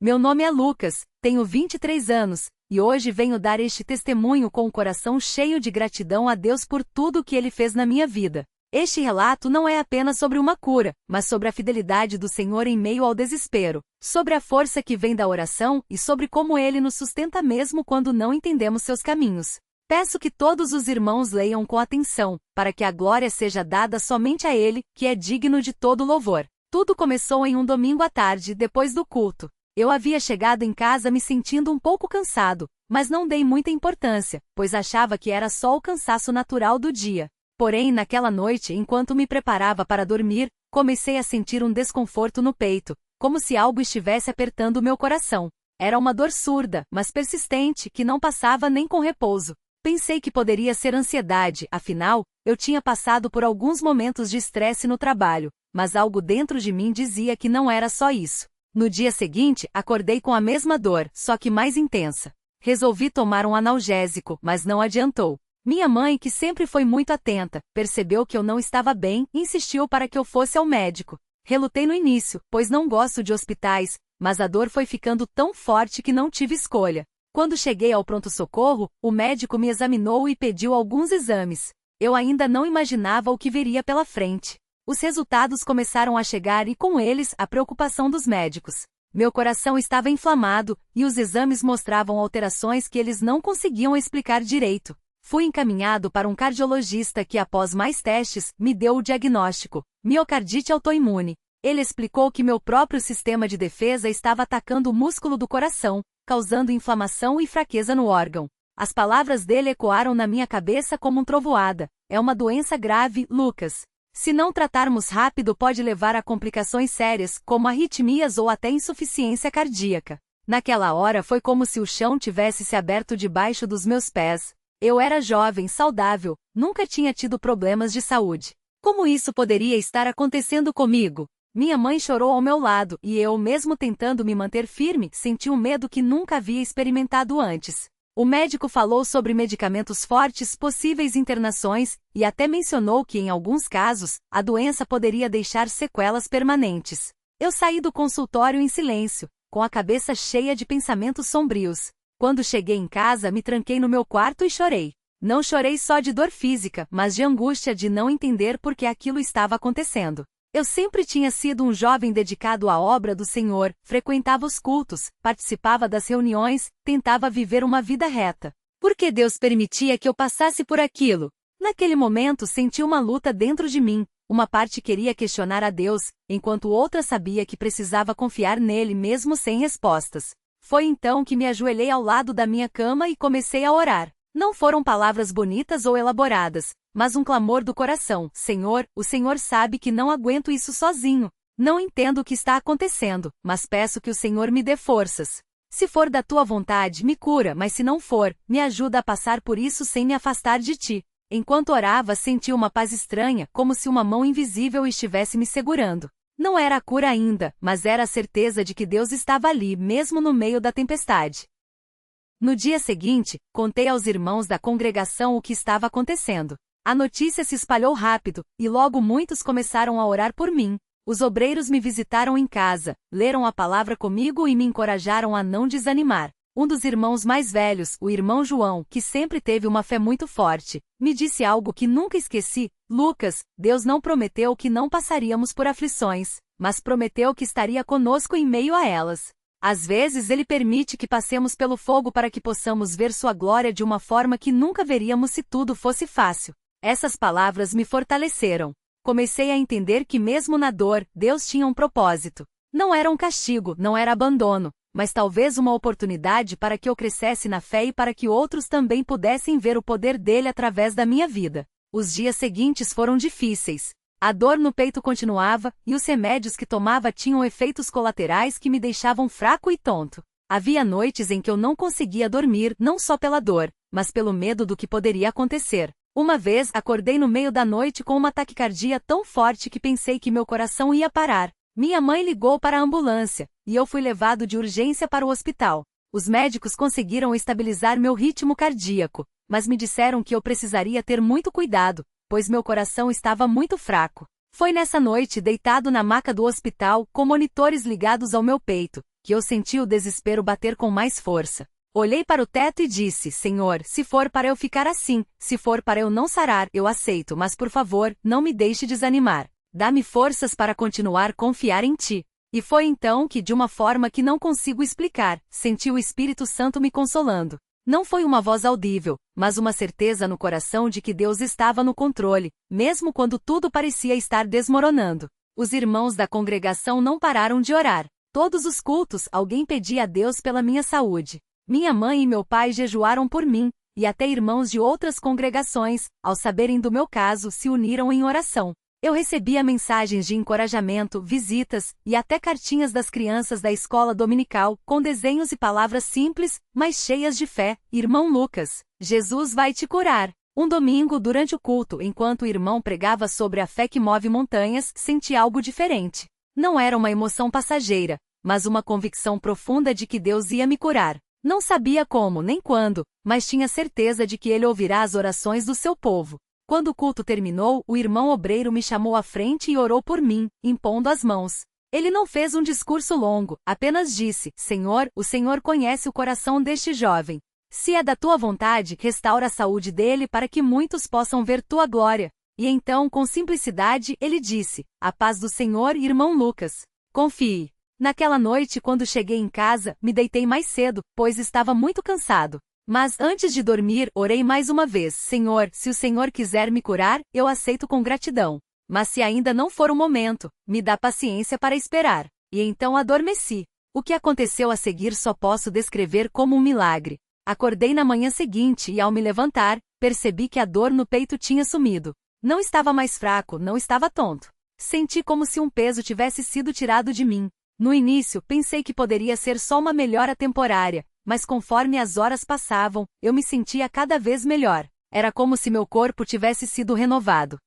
Meu nome é Lucas, tenho 23 anos, e hoje venho dar este testemunho com o coração cheio de gratidão a Deus por tudo o que Ele fez na minha vida. Este relato não é apenas sobre uma cura, mas sobre a fidelidade do Senhor em meio ao desespero, sobre a força que vem da oração e sobre como Ele nos sustenta mesmo quando não entendemos seus caminhos. Peço que todos os irmãos leiam com atenção, para que a glória seja dada somente a Ele, que é digno de todo louvor. Tudo começou em um domingo à tarde, depois do culto. Eu havia chegado em casa me sentindo um pouco cansado, mas não dei muita importância, pois achava que era só o cansaço natural do dia. Porém, naquela noite, enquanto me preparava para dormir, comecei a sentir um desconforto no peito, como se algo estivesse apertando meu coração. Era uma dor surda, mas persistente, que não passava nem com repouso. Pensei que poderia ser ansiedade, afinal, eu tinha passado por alguns momentos de estresse no trabalho, mas algo dentro de mim dizia que não era só isso. No dia seguinte, acordei com a mesma dor, só que mais intensa. Resolvi tomar um analgésico, mas não adiantou. Minha mãe, que sempre foi muito atenta, percebeu que eu não estava bem e insistiu para que eu fosse ao médico. Relutei no início, pois não gosto de hospitais, mas a dor foi ficando tão forte que não tive escolha. Quando cheguei ao pronto-socorro, o médico me examinou e pediu alguns exames. Eu ainda não imaginava o que viria pela frente. Os resultados começaram a chegar e com eles a preocupação dos médicos. Meu coração estava inflamado e os exames mostravam alterações que eles não conseguiam explicar direito. Fui encaminhado para um cardiologista que, após mais testes, me deu o diagnóstico: miocardite autoimune. Ele explicou que meu próprio sistema de defesa estava atacando o músculo do coração, causando inflamação e fraqueza no órgão. As palavras dele ecoaram na minha cabeça como um trovoada: é uma doença grave, Lucas. Se não tratarmos rápido, pode levar a complicações sérias, como arritmias ou até insuficiência cardíaca. Naquela hora foi como se o chão tivesse se aberto debaixo dos meus pés. Eu era jovem, saudável, nunca tinha tido problemas de saúde. Como isso poderia estar acontecendo comigo? Minha mãe chorou ao meu lado e eu, mesmo tentando me manter firme, senti um medo que nunca havia experimentado antes. O médico falou sobre medicamentos fortes, possíveis internações, e até mencionou que, em alguns casos, a doença poderia deixar sequelas permanentes. Eu saí do consultório em silêncio, com a cabeça cheia de pensamentos sombrios. Quando cheguei em casa, me tranquei no meu quarto e chorei. Não chorei só de dor física, mas de angústia de não entender por que aquilo estava acontecendo. Eu sempre tinha sido um jovem dedicado à obra do Senhor, frequentava os cultos, participava das reuniões, tentava viver uma vida reta. Por que Deus permitia que eu passasse por aquilo? Naquele momento senti uma luta dentro de mim. Uma parte queria questionar a Deus, enquanto outra sabia que precisava confiar nele mesmo sem respostas. Foi então que me ajoelhei ao lado da minha cama e comecei a orar. Não foram palavras bonitas ou elaboradas, mas um clamor do coração: Senhor, o Senhor sabe que não aguento isso sozinho. Não entendo o que está acontecendo, mas peço que o Senhor me dê forças. Se for da tua vontade, me cura, mas se não for, me ajuda a passar por isso sem me afastar de ti. Enquanto orava, senti uma paz estranha, como se uma mão invisível estivesse me segurando. Não era a cura ainda, mas era a certeza de que Deus estava ali, mesmo no meio da tempestade. No dia seguinte, contei aos irmãos da congregação o que estava acontecendo. A notícia se espalhou rápido, e logo muitos começaram a orar por mim. Os obreiros me visitaram em casa, leram a palavra comigo e me encorajaram a não desanimar. Um dos irmãos mais velhos, o irmão João, que sempre teve uma fé muito forte, me disse algo que nunca esqueci: Lucas, Deus não prometeu que não passaríamos por aflições, mas prometeu que estaria conosco em meio a elas. Às vezes Ele permite que passemos pelo fogo para que possamos ver sua glória de uma forma que nunca veríamos se tudo fosse fácil. Essas palavras me fortaleceram. Comecei a entender que mesmo na dor, Deus tinha um propósito. Não era um castigo, não era abandono, mas talvez uma oportunidade para que eu crescesse na fé e para que outros também pudessem ver o poder dele através da minha vida. Os dias seguintes foram difíceis. A dor no peito continuava, e os remédios que tomava tinham efeitos colaterais que me deixavam fraco e tonto. Havia noites em que eu não conseguia dormir, não só pela dor, mas pelo medo do que poderia acontecer. Uma vez, acordei no meio da noite com uma taquicardia tão forte que pensei que meu coração ia parar. Minha mãe ligou para a ambulância, e eu fui levado de urgência para o hospital. Os médicos conseguiram estabilizar meu ritmo cardíaco, mas me disseram que eu precisaria ter muito cuidado, pois meu coração estava muito fraco. Foi nessa noite, deitado na maca do hospital, com monitores ligados ao meu peito, que eu senti o desespero bater com mais força. Olhei para o teto e disse: Senhor, se for para eu ficar assim, se for para eu não sarar, eu aceito, mas por favor, não me deixe desanimar. Dá-me forças para continuar a confiar em Ti. E foi então que, de uma forma que não consigo explicar, senti o Espírito Santo me consolando. Não foi uma voz audível, mas uma certeza no coração de que Deus estava no controle, mesmo quando tudo parecia estar desmoronando. Os irmãos da congregação não pararam de orar. Todos os cultos, alguém pedia a Deus pela minha saúde. Minha mãe e meu pai jejuaram por mim, e até irmãos de outras congregações, ao saberem do meu caso, se uniram em oração. Eu recebia mensagens de encorajamento, visitas, e até cartinhas das crianças da escola dominical, com desenhos e palavras simples, mas cheias de fé. Irmão Lucas, Jesus vai te curar. Um domingo, durante o culto, enquanto o irmão pregava sobre a fé que move montanhas, senti algo diferente. Não era uma emoção passageira, mas uma convicção profunda de que Deus ia me curar. Não sabia como nem quando, mas tinha certeza de que Ele ouvirá as orações do seu povo. Quando o culto terminou, o irmão obreiro me chamou à frente e orou por mim, impondo as mãos. Ele não fez um discurso longo, apenas disse: Senhor, o Senhor conhece o coração deste jovem. Se é da tua vontade, restaura a saúde dele para que muitos possam ver tua glória. E então, com simplicidade, ele disse: A paz do Senhor, irmão Lucas. Confie. Naquela noite, quando cheguei em casa, me deitei mais cedo, pois estava muito cansado. Mas antes de dormir, orei mais uma vez: Senhor, se o Senhor quiser me curar, eu aceito com gratidão. Mas se ainda não for o momento, me dá paciência para esperar. E então adormeci. O que aconteceu a seguir só posso descrever como um milagre. Acordei na manhã seguinte e, ao me levantar, percebi que a dor no peito tinha sumido. Não estava mais fraco, não estava tonto. Senti como se um peso tivesse sido tirado de mim. No início, pensei que poderia ser só uma melhora temporária, mas conforme as horas passavam, eu me sentia cada vez melhor. Era como se meu corpo tivesse sido renovado.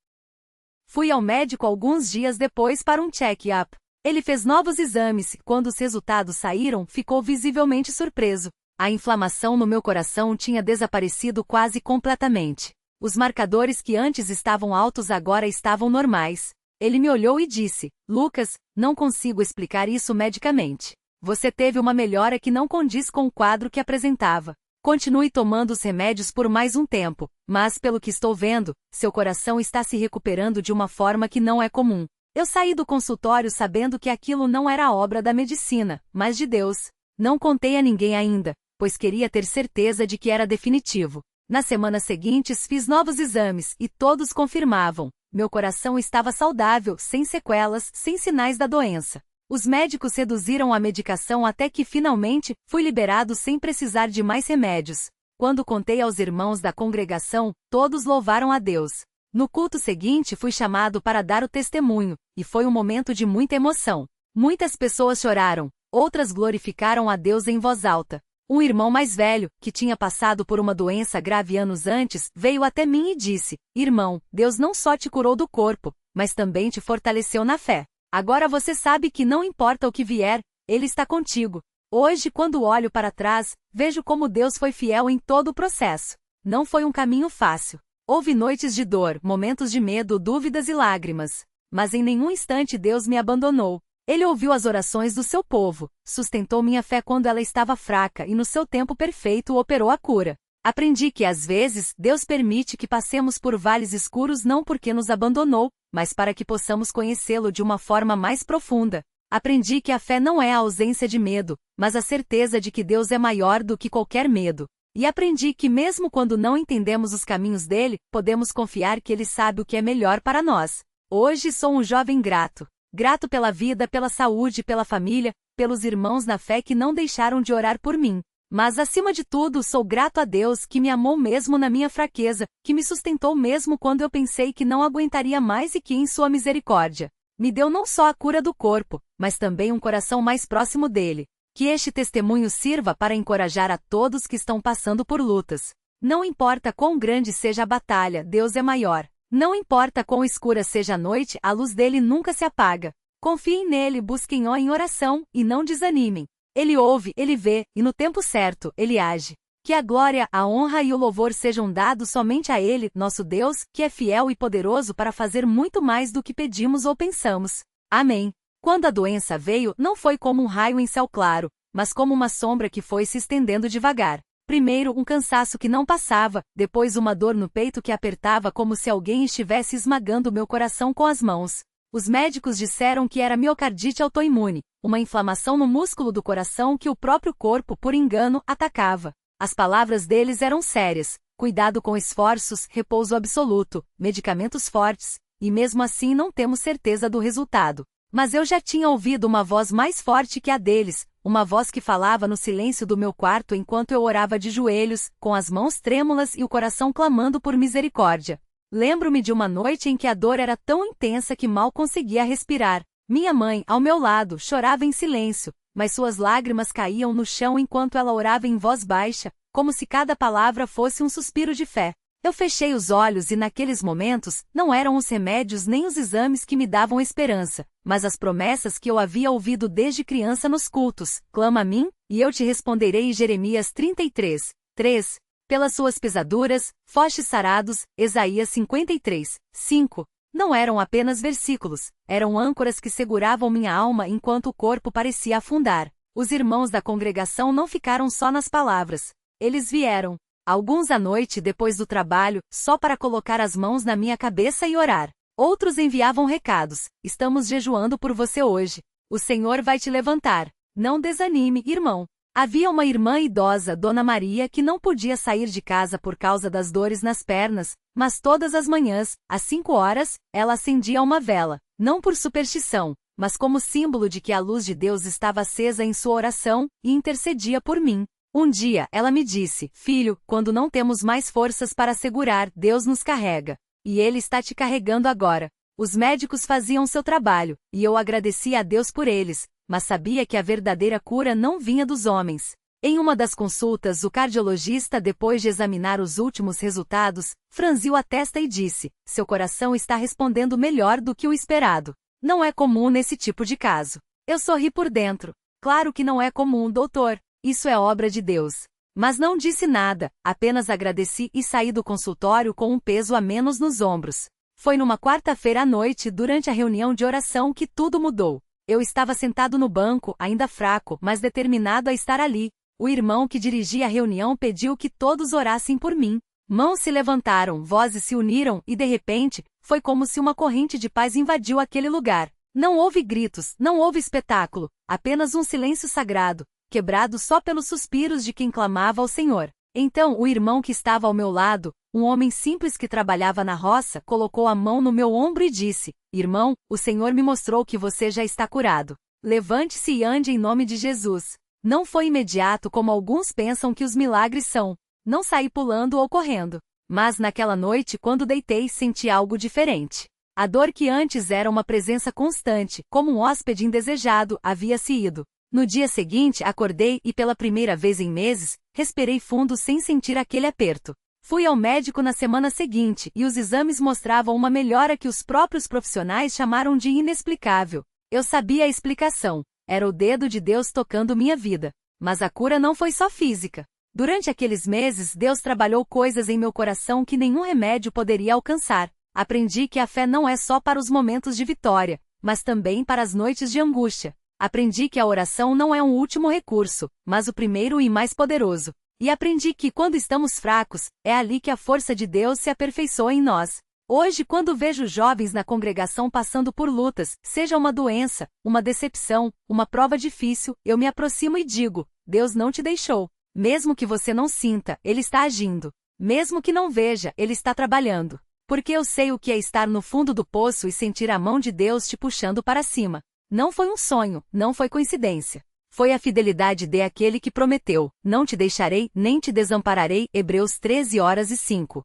Fui ao médico alguns dias depois para um check-up. Ele fez novos exames e, quando os resultados saíram, ficou visivelmente surpreso. A inflamação no meu coração tinha desaparecido quase completamente. Os marcadores que antes estavam altos agora estavam normais. Ele me olhou e disse: Lucas, não consigo explicar isso medicamente. Você teve uma melhora que não condiz com o quadro que apresentava. Continue tomando os remédios por mais um tempo, mas pelo que estou vendo, seu coração está se recuperando de uma forma que não é comum. Eu saí do consultório sabendo que aquilo não era obra da medicina, mas de Deus. Não contei a ninguém ainda, pois queria ter certeza de que era definitivo. Nas semanas seguintes fiz novos exames e todos confirmavam: meu coração estava saudável, sem sequelas, sem sinais da doença. Os médicos reduziram a medicação até que finalmente fui liberado sem precisar de mais remédios. Quando contei aos irmãos da congregação, todos louvaram a Deus. No culto seguinte fui chamado para dar o testemunho, e foi um momento de muita emoção. Muitas pessoas choraram, outras glorificaram a Deus em voz alta. Um irmão mais velho, que tinha passado por uma doença grave anos antes, veio até mim e disse: Irmão, Deus não só te curou do corpo, mas também te fortaleceu na fé. Agora você sabe que não importa o que vier, Ele está contigo. Hoje, quando olho para trás, vejo como Deus foi fiel em todo o processo. Não foi um caminho fácil. Houve noites de dor, momentos de medo, dúvidas e lágrimas. Mas em nenhum instante Deus me abandonou. Ele ouviu as orações do seu povo, sustentou minha fé quando ela estava fraca e no seu tempo perfeito operou a cura. Aprendi que às vezes Deus permite que passemos por vales escuros não porque nos abandonou, mas para que possamos conhecê-lo de uma forma mais profunda. Aprendi que a fé não é a ausência de medo, mas a certeza de que Deus é maior do que qualquer medo. E aprendi que mesmo quando não entendemos os caminhos dele, podemos confiar que ele sabe o que é melhor para nós. Hoje sou um jovem grato. Grato pela vida, pela saúde, pela família, pelos irmãos na fé que não deixaram de orar por mim. Mas acima de tudo sou grato a Deus que me amou mesmo na minha fraqueza, que me sustentou mesmo quando eu pensei que não aguentaria mais e que em sua misericórdia me deu não só a cura do corpo, mas também um coração mais próximo dele. Que este testemunho sirva para encorajar a todos que estão passando por lutas. Não importa quão grande seja a batalha, Deus é maior. Não importa quão escura seja a noite, a luz dele nunca se apaga. Confiem nele, busquem-o em oração, e não desanimem. Ele ouve, ele vê, e no tempo certo, ele age. Que a glória, a honra e o louvor sejam dados somente a ele, nosso Deus, que é fiel e poderoso para fazer muito mais do que pedimos ou pensamos. Amém. Quando a doença veio, não foi como um raio em céu claro, mas como uma sombra que foi se estendendo devagar. Primeiro um cansaço que não passava, depois uma dor no peito que apertava como se alguém estivesse esmagando meu coração com as mãos. Os médicos disseram que era miocardite autoimune, uma inflamação no músculo do coração que o próprio corpo, por engano, atacava. As palavras deles eram sérias: cuidado com esforços, repouso absoluto, medicamentos fortes, e mesmo assim não temos certeza do resultado. Mas eu já tinha ouvido uma voz mais forte que a deles, uma voz que falava no silêncio do meu quarto enquanto eu orava de joelhos, com as mãos trêmulas e o coração clamando por misericórdia. Lembro-me de uma noite em que a dor era tão intensa que mal conseguia respirar. Minha mãe, ao meu lado, chorava em silêncio, mas suas lágrimas caíam no chão enquanto ela orava em voz baixa, como se cada palavra fosse um suspiro de fé. Eu fechei os olhos e naqueles momentos, não eram os remédios nem os exames que me davam esperança, mas as promessas que eu havia ouvido desde criança nos cultos: clama a mim, e eu te responderei. Jeremias 33, 3. Pelas suas pesaduras, fostes sarados. Isaías 53, 5. Não eram apenas versículos, eram âncoras que seguravam minha alma enquanto o corpo parecia afundar. Os irmãos da congregação não ficaram só nas palavras. Eles vieram, alguns à noite depois do trabalho, só para colocar as mãos na minha cabeça e orar. Outros enviavam recados: estamos jejuando por você hoje. O Senhor vai te levantar. Não desanime, irmão. Havia uma irmã idosa, Dona Maria, que não podia sair de casa por causa das dores nas pernas, mas todas as manhãs, às 5 horas, ela acendia uma vela, não por superstição, mas como símbolo de que a luz de Deus estava acesa em sua oração, e intercedia por mim. Um dia, ela me disse: filho, quando não temos mais forças para segurar, Deus nos carrega. E Ele está te carregando agora. Os médicos faziam seu trabalho, e eu agradecia a Deus por eles, mas sabia que a verdadeira cura não vinha dos homens. Em uma das consultas, o cardiologista, depois de examinar os últimos resultados, franziu a testa e disse: seu coração está respondendo melhor do que o esperado. Não é comum nesse tipo de caso. Eu sorri por dentro. Claro que não é comum, doutor. Isso é obra de Deus. Mas não disse nada, apenas agradeci e saí do consultório com um peso a menos nos ombros. Foi numa quarta-feira à noite, durante a reunião de oração, que tudo mudou. Eu estava sentado no banco, ainda fraco, mas determinado a estar ali. O irmão que dirigia a reunião pediu que todos orassem por mim. Mãos se levantaram, vozes se uniram, e de repente, foi como se uma corrente de paz invadiu aquele lugar. Não houve gritos, não houve espetáculo, apenas um silêncio sagrado, quebrado só pelos suspiros de quem clamava ao Senhor. Então o irmão que estava ao meu lado, um homem simples que trabalhava na roça, colocou a mão no meu ombro e disse: irmão, o Senhor me mostrou que você já está curado. Levante-se e ande em nome de Jesus. Não foi imediato como alguns pensam que os milagres são. Não saí pulando ou correndo. Mas naquela noite, quando deitei, senti algo diferente. A dor que antes era uma presença constante, como um hóspede indesejado, havia se ido. No dia seguinte, acordei e pela primeira vez em meses, respirei fundo sem sentir aquele aperto. Fui ao médico na semana seguinte e os exames mostravam uma melhora que os próprios profissionais chamaram de inexplicável. Eu sabia a explicação. Era o dedo de Deus tocando minha vida. Mas a cura não foi só física. Durante aqueles meses, Deus trabalhou coisas em meu coração que nenhum remédio poderia alcançar. Aprendi que a fé não é só para os momentos de vitória, mas também para as noites de angústia. Aprendi que a oração não é um último recurso, mas o primeiro e mais poderoso. E aprendi que, quando estamos fracos, é ali que a força de Deus se aperfeiçoa em nós. Hoje, quando vejo jovens na congregação passando por lutas, seja uma doença, uma decepção, uma prova difícil, eu me aproximo e digo: Deus não te deixou. Mesmo que você não sinta, Ele está agindo. Mesmo que não veja, Ele está trabalhando. Porque eu sei o que é estar no fundo do poço e sentir a mão de Deus te puxando para cima. Não foi um sonho, não foi coincidência. Foi a fidelidade daquele que prometeu: não te deixarei, nem te desampararei. Hebreus 13:5.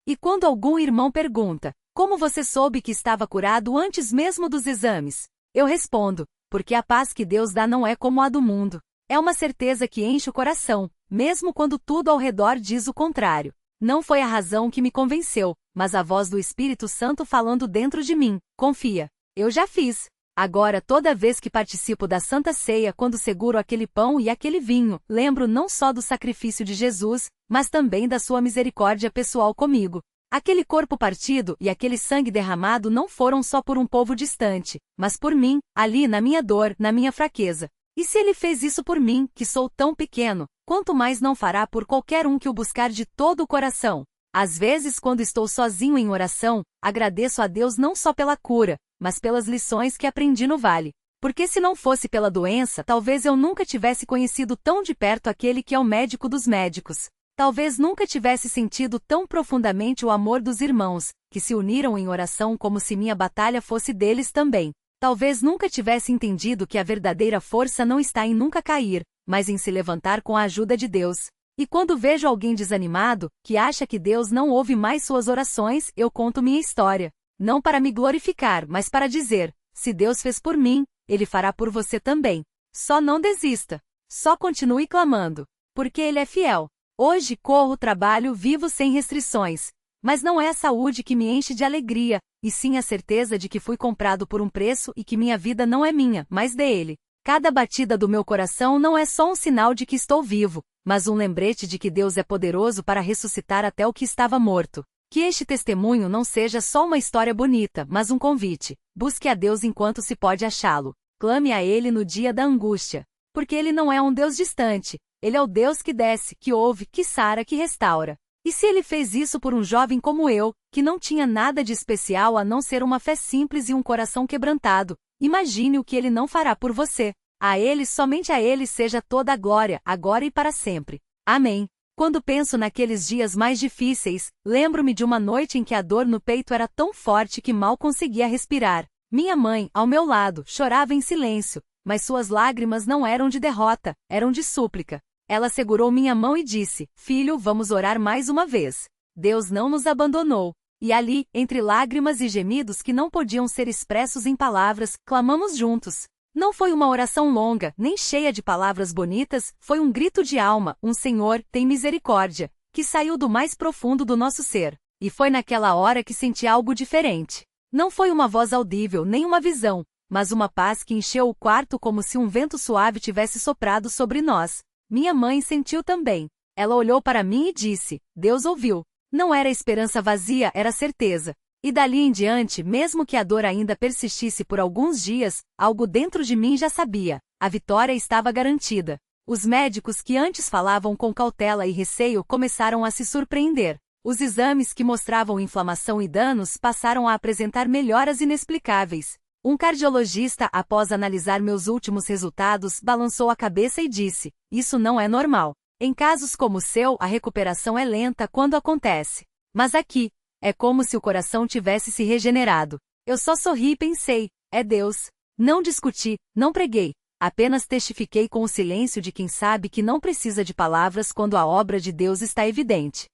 E quando algum irmão pergunta: como você soube que estava curado antes mesmo dos exames? Eu respondo: porque a paz que Deus dá não é como a do mundo. É uma certeza que enche o coração, mesmo quando tudo ao redor diz o contrário. Não foi a razão que me convenceu, mas a voz do Espírito Santo falando dentro de mim: confia. Eu já fiz. Agora, toda vez que participo da Santa Ceia, quando seguro aquele pão e aquele vinho, lembro não só do sacrifício de Jesus, mas também da sua misericórdia pessoal comigo. Aquele corpo partido e aquele sangue derramado não foram só por um povo distante, mas por mim, ali na minha dor, na minha fraqueza. E se ele fez isso por mim, que sou tão pequeno, quanto mais não fará por qualquer um que o buscar de todo o coração. Às vezes, quando estou sozinho em oração, agradeço a Deus não só pela cura, mas pelas lições que aprendi no vale. Porque se não fosse pela doença, talvez eu nunca tivesse conhecido tão de perto aquele que é o médico dos médicos. Talvez nunca tivesse sentido tão profundamente o amor dos irmãos, que se uniram em oração como se minha batalha fosse deles também. Talvez nunca tivesse entendido que a verdadeira força não está em nunca cair, mas em se levantar com a ajuda de Deus. E quando vejo alguém desanimado, que acha que Deus não ouve mais suas orações, eu conto minha história. Não para me glorificar, mas para dizer, se Deus fez por mim, Ele fará por você também. Só não desista. Só continue clamando. Porque Ele é fiel. Hoje corro, trabalho, vivo sem restrições. Mas não é a saúde que me enche de alegria, e sim a certeza de que fui comprado por um preço e que minha vida não é minha, mas dele. Cada batida do meu coração não é só um sinal de que estou vivo, mas um lembrete de que Deus é poderoso para ressuscitar até o que estava morto. Que este testemunho não seja só uma história bonita, mas um convite. Busque a Deus enquanto se pode achá-lo. Clame a Ele no dia da angústia. Porque Ele não é um Deus distante. Ele é o Deus que desce, que ouve, que sara, que restaura. E se Ele fez isso por um jovem como eu, que não tinha nada de especial a não ser uma fé simples e um coração quebrantado, imagine o que Ele não fará por você. A Ele, somente a Ele seja toda a glória, agora e para sempre. Amém. Quando penso naqueles dias mais difíceis, lembro-me de uma noite em que a dor no peito era tão forte que mal conseguia respirar. Minha mãe, ao meu lado, chorava em silêncio, mas suas lágrimas não eram de derrota, eram de súplica. Ela segurou minha mão e disse, filho, vamos orar mais uma vez. Deus não nos abandonou. E ali, entre lágrimas e gemidos que não podiam ser expressos em palavras, clamamos juntos. Não foi uma oração longa, nem cheia de palavras bonitas, foi um grito de alma, um Senhor, tem misericórdia, que saiu do mais profundo do nosso ser. E foi naquela hora que senti algo diferente. Não foi uma voz audível, nem uma visão, mas uma paz que encheu o quarto como se um vento suave tivesse soprado sobre nós. Minha mãe sentiu também. Ela olhou para mim e disse, Deus ouviu. Não era esperança vazia, era certeza. E dali em diante, mesmo que a dor ainda persistisse por alguns dias, algo dentro de mim já sabia. A vitória estava garantida. Os médicos que antes falavam com cautela e receio começaram a se surpreender. Os exames que mostravam inflamação e danos passaram a apresentar melhoras inexplicáveis. Um cardiologista, após analisar meus últimos resultados, balançou a cabeça e disse, isso não é normal. Em casos como o seu, a recuperação é lenta quando acontece. Mas aqui, é como se o coração tivesse se regenerado. Eu só sorri e pensei, é Deus. Não discuti, não preguei. Apenas testifiquei com o silêncio de quem sabe que não precisa de palavras quando a obra de Deus está evidente.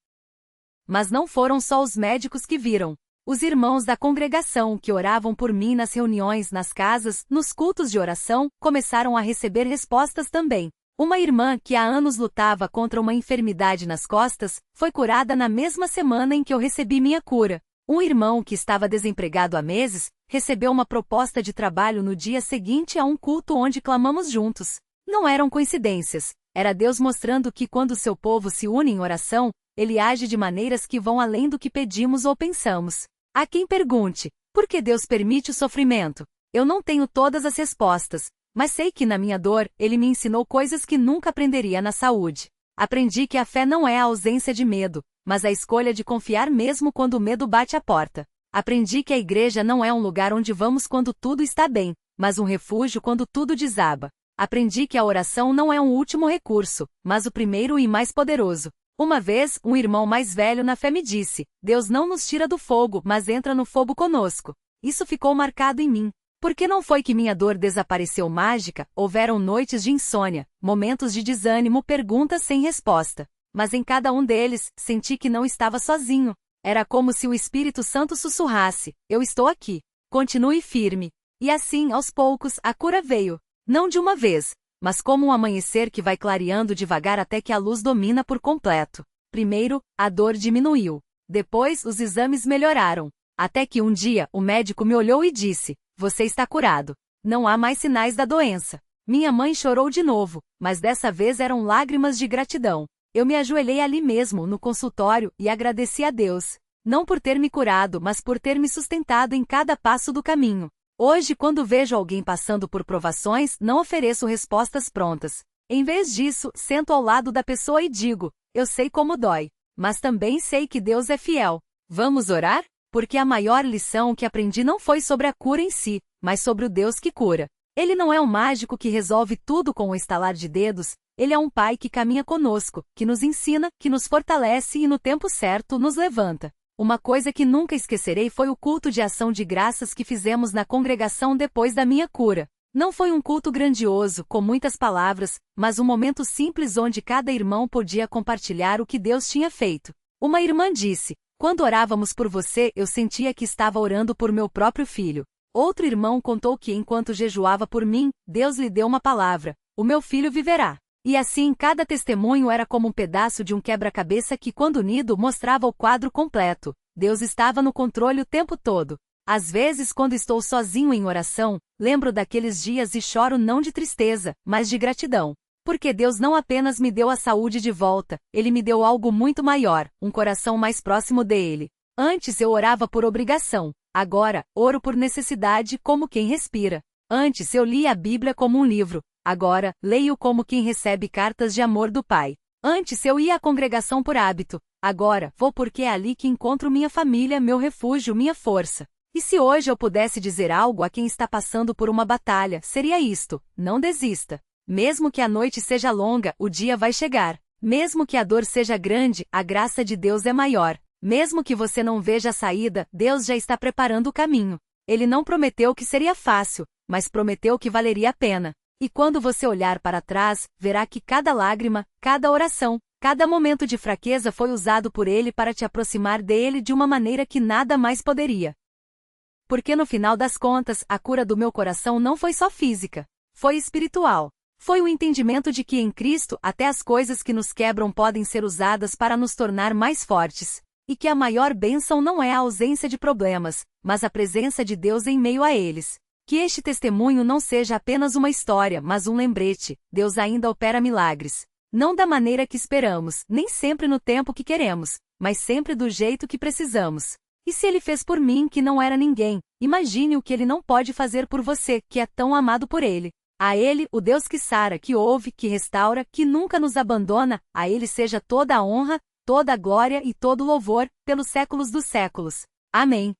Mas não foram só os médicos que viram. Os irmãos da congregação que oravam por mim nas reuniões, nas casas, nos cultos de oração, começaram a receber respostas também. Uma irmã que há anos lutava contra uma enfermidade nas costas, foi curada na mesma semana em que eu recebi minha cura. Um irmão que estava desempregado há meses, recebeu uma proposta de trabalho no dia seguinte a um culto onde clamamos juntos. Não eram coincidências. Era Deus mostrando que quando seu povo se une em oração, Ele age de maneiras que vão além do que pedimos ou pensamos. Há quem pergunte, por que Deus permite o sofrimento? Eu não tenho todas as respostas, mas sei que na minha dor, Ele me ensinou coisas que nunca aprenderia na saúde. Aprendi que a fé não é a ausência de medo, mas a escolha de confiar mesmo quando o medo bate à porta. Aprendi que a igreja não é um lugar onde vamos quando tudo está bem, mas um refúgio quando tudo desaba. Aprendi que a oração não é um último recurso, mas o primeiro e mais poderoso. Uma vez, um irmão mais velho na fé me disse, Deus não nos tira do fogo, mas entra no fogo conosco. Isso ficou marcado em mim. Porque não foi que minha dor desapareceu mágica, houveram noites de insônia, momentos de desânimo, perguntas sem resposta. Mas em cada um deles, senti que não estava sozinho. Era como se o Espírito Santo sussurrasse, eu estou aqui. Continue firme. E assim, aos poucos, a cura veio. Não de uma vez, mas como um amanhecer que vai clareando devagar até que a luz domina por completo. Primeiro, a dor diminuiu. Depois, os exames melhoraram. Até que um dia, o médico me olhou e disse, você está curado. Não há mais sinais da doença. Minha mãe chorou de novo, mas dessa vez eram lágrimas de gratidão. Eu me ajoelhei ali mesmo, no consultório, e agradeci a Deus. Não por ter me curado, mas por ter me sustentado em cada passo do caminho. Hoje, quando vejo alguém passando por provações, não ofereço respostas prontas. Em vez disso, sento ao lado da pessoa e digo: eu sei como dói, mas também sei que Deus é fiel. Vamos orar? Porque a maior lição que aprendi não foi sobre a cura em si, mas sobre o Deus que cura. Ele não é um mágico que resolve tudo com um estalar de dedos, ele é um pai que caminha conosco, que nos ensina, que nos fortalece e no tempo certo nos levanta. Uma coisa que nunca esquecerei foi o culto de ação de graças que fizemos na congregação depois da minha cura. Não foi um culto grandioso, com muitas palavras, mas um momento simples onde cada irmão podia compartilhar o que Deus tinha feito. Uma irmã disse: quando orávamos por você, eu sentia que estava orando por meu próprio filho. Outro irmão contou que enquanto jejuava por mim, Deus lhe deu uma palavra: o meu filho viverá. E assim, cada testemunho era como um pedaço de um quebra-cabeça que, quando unido, mostrava o quadro completo. Deus estava no controle o tempo todo. Às vezes, quando estou sozinho em oração, lembro daqueles dias e choro não de tristeza, mas de gratidão. Porque Deus não apenas me deu a saúde de volta, Ele me deu algo muito maior, um coração mais próximo dele. Antes eu orava por obrigação. Agora, oro por necessidade como quem respira. Antes eu lia a Bíblia como um livro. Agora, leio como quem recebe cartas de amor do Pai. Antes eu ia à congregação por hábito. Agora, vou porque é ali que encontro minha família, meu refúgio, minha força. E se hoje eu pudesse dizer algo a quem está passando por uma batalha, seria isto: não desista. Mesmo que a noite seja longa, o dia vai chegar. Mesmo que a dor seja grande, a graça de Deus é maior. Mesmo que você não veja a saída, Deus já está preparando o caminho. Ele não prometeu que seria fácil, mas prometeu que valeria a pena. E quando você olhar para trás, verá que cada lágrima, cada oração, cada momento de fraqueza foi usado por Ele para te aproximar dele de uma maneira que nada mais poderia. Porque no final das contas, a cura do meu coração não foi só física, foi espiritual. Foi o entendimento de que em Cristo até as coisas que nos quebram podem ser usadas para nos tornar mais fortes. E que a maior bênção não é a ausência de problemas, mas a presença de Deus em meio a eles. Que este testemunho não seja apenas uma história, mas um lembrete: Deus ainda opera milagres. Não da maneira que esperamos, nem sempre no tempo que queremos, mas sempre do jeito que precisamos. E se Ele fez por mim que não era ninguém, imagine o que Ele não pode fazer por você, que é tão amado por Ele. A Ele, o Deus que sara, que ouve, que restaura, que nunca nos abandona, a Ele seja toda a honra, toda a glória e todo o louvor, pelos séculos dos séculos. Amém.